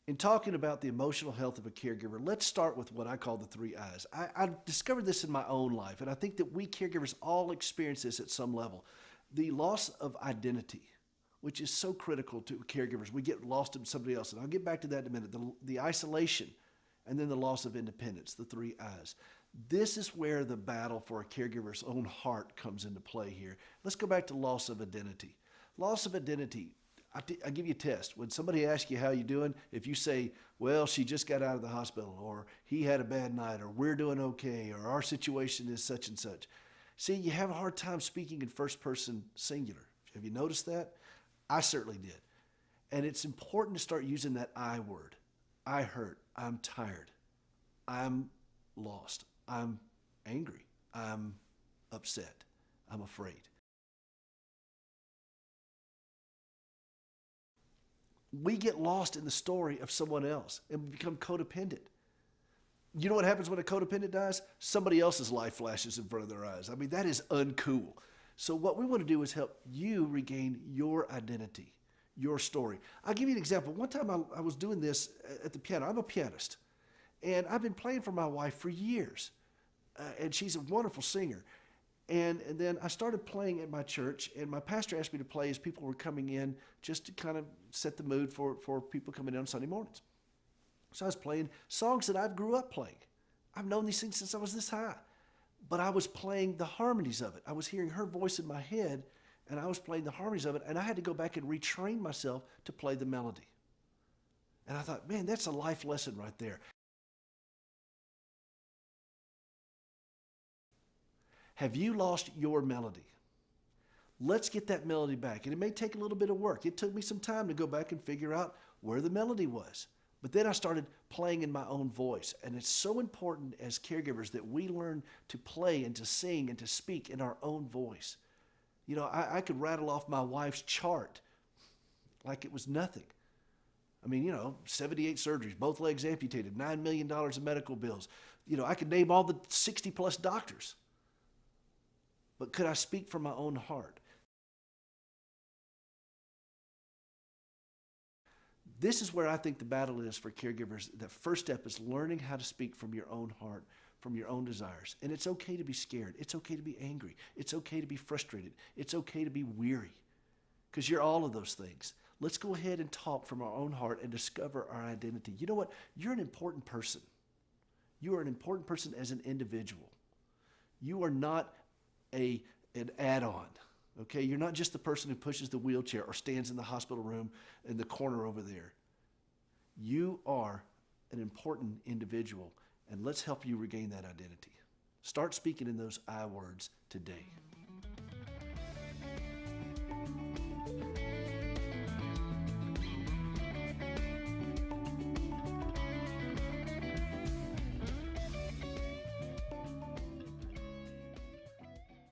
In talking about the emotional health of a caregiver, let's start with what I call the three I's. I discovered this in my own life, and I think that we caregivers all experience this at some level. The loss of identity, which is so critical to caregivers. We get lost in somebody else, and I'll get back to that in a minute. The isolation, and then the loss of independence, the three I's. This is where the battle for a caregiver's own heart comes into play here. Let's go back to loss of identity. Loss of identity. I give you a test. When somebody asks you how you doing, if you say, well, she just got out of the hospital, or he had a bad night, or we're doing okay, or our situation is such and such. See, you have a hard time speaking in first person singular. Have you noticed that? I certainly did. And it's important to start using that I word. I hurt. I'm tired. I'm lost. I'm angry. I'm upset. I'm afraid. We get lost in the story of someone else and we become codependent. You know what happens when a codependent dies? Somebody else's life flashes in front of their eyes. I mean, that is uncool. So what we want to do is help you regain your identity, your story. I'll give you an example. One time I was doing this at the piano. I'm a pianist, and I've been playing for my wife for years, and she's a wonderful singer. And then I started playing at my church, and my pastor asked me to play as people were coming in, just to kind of set the mood for people coming in on Sunday mornings. So I was playing songs that I've grew up playing. I've known these things since I was this high. But I was playing the harmonies of it. I was hearing her voice in my head, and I was playing the harmonies of it, and I had to go back and retrain myself to play the melody. And I thought, man, that's a life lesson right there. Have you lost your melody? Let's get that melody back. And it may take a little bit of work. It took me some time to go back and figure out where the melody was. But then I started playing in my own voice. And it's so important as caregivers that we learn to play and to sing and to speak in our own voice. You know, I could rattle off my wife's chart like it was nothing. I mean, you know, 78 surgeries, both legs amputated, $9 million in medical bills. You know, I could name all the 60 plus doctors. But could I speak from my own heart? This is where I think the battle is for caregivers. The first step is learning how to speak from your own heart, from your own desires. And it's okay to be scared. It's okay to be angry. It's okay to be frustrated. It's okay to be weary, because you're all of those things. Let's go ahead and talk from our own heart and discover our identity. You know what? You're an important person. You are an important person as an individual. You are not an add-on, okay? You're not just the person who pushes the wheelchair or stands in the hospital room in the corner over there. You are an important individual, and let's help you regain that identity. Start speaking in those I words today.